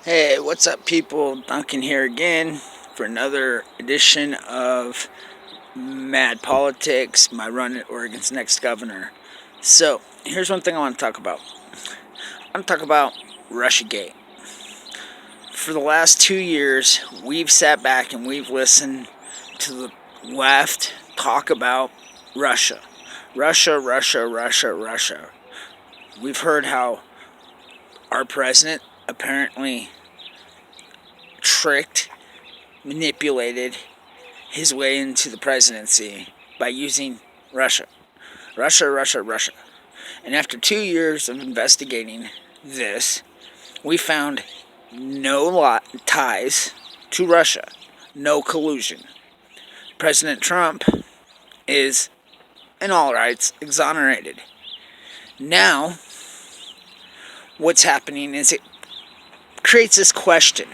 Hey, what's up, people? Duncan here again for another edition of Mad Politics, my run at Oregon's next governor. So, here's one thing I want to talk about. I want to talk about Russiagate. For the last 2 years, we've sat back and we've listened to the left talk about Russia. Russia, Russia, Russia, Russia. We've heard how our president apparently tricked, manipulated his way into the presidency by using Russia. Russia, Russia, Russia. And after 2 years of investigating this, we found no ties to Russia, no collusion. President Trump is, in all rights, exonerated. Now, what's happening is it creates this question.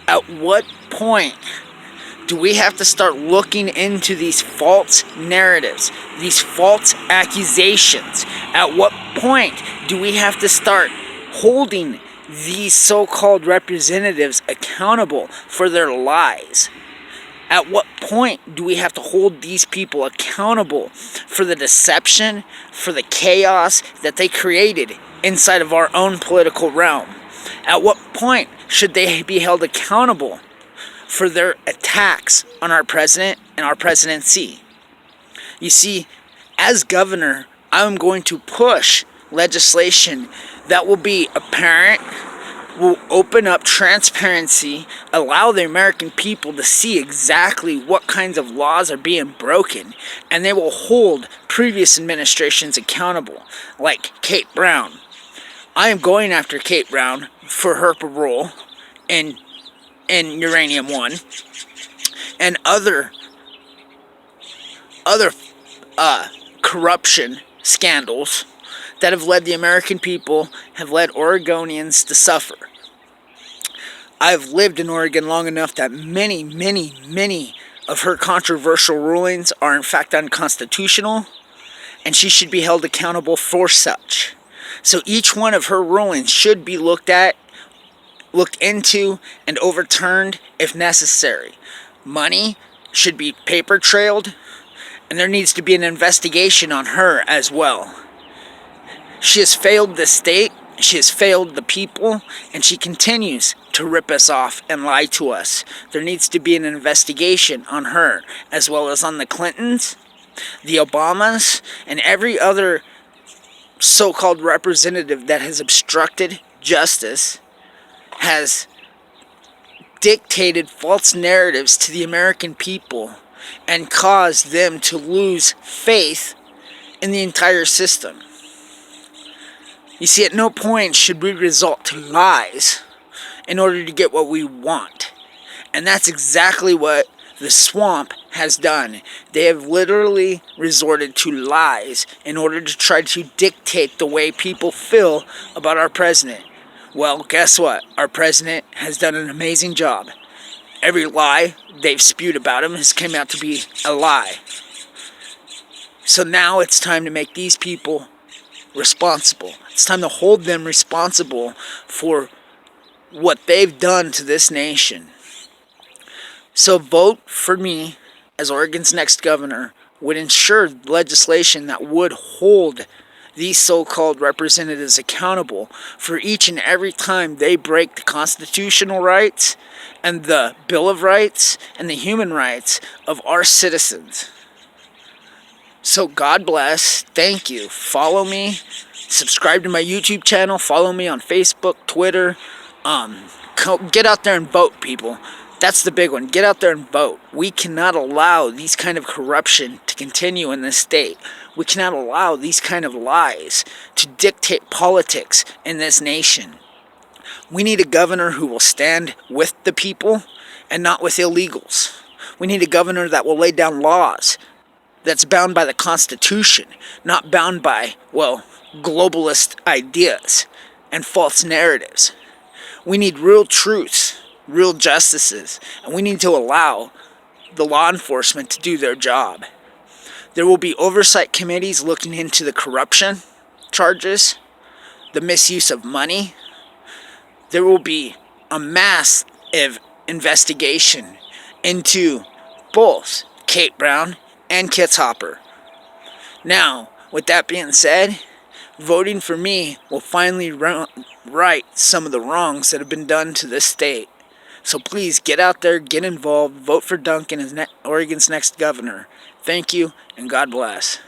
At what point do we have to start looking into these false narratives, these false accusations? At what point do we have to start holding these so-called representatives accountable for their lies? At what point do we have to hold these people accountable for the deception, for the chaos that they created inside of our own political realm? At what point should they be held accountable for their attacks on our president and our presidency? You see, as governor, I'm going to push legislation that will be apparent, will open up transparency, allow the American people to see exactly what kinds of laws are being broken, and they will hold previous administrations accountable, like Kate Brown. I am going after Kate Brown for her parole in Uranium One and other corruption scandals that have led the American people, have led Oregonians to suffer. I've lived in Oregon long enough that many of her controversial rulings are in fact unconstitutional, and she should be held accountable for such. So each one of her rulings should be looked into, and overturned if necessary. Money should be paper trailed, and there needs to be an investigation on her as well. She has failed the state, she has failed the people, and she continues to rip us off and lie to us. There needs to be an investigation on her, as well as on the Clintons, the Obamas, and every other so-called representative that has obstructed justice, has dictated false narratives to the American people, and caused them to lose faith in the entire system. You see, at no point should we resort to lies in order to get what we want. And that's exactly what the swamp has done. They have literally resorted to lies in order to try to dictate the way people feel about our president. Well, guess what? Our president has done an amazing job. Every lie they've spewed about him has come out to be a lie. So now it's time to make these people responsible. It's time to hold them responsible for what they've done to this nation. So vote for me as Oregon's next governor would ensure legislation that would hold these so-called representatives accountable for each and every time they break the constitutional rights and the Bill of Rights and the human rights of our citizens. So God bless. Thank you. Follow me. Subscribe to my YouTube channel. Follow me on Facebook, Twitter. Get out there and vote, people. That's the big one. Get out there and vote. We cannot allow these kind of corruption to continue in this state. We cannot allow these kind of lies to dictate politics in this nation. We need a governor who will stand with the people and not with illegals. We need a governor that will lay down laws that's bound by the Constitution, not bound by, globalist ideas and false narratives. We need real truths, real justices, and we need to allow the law enforcement to do their job. There will be oversight committees looking into the corruption charges, the misuse of money, there will be a massive investigation into both Kate Brown and Kits Hopper. Now, with that being said, voting for me will finally right some of the wrongs that have been done to this state. So please get out there, get involved, vote for Duncan as Oregon's next governor. Thank you, and God bless.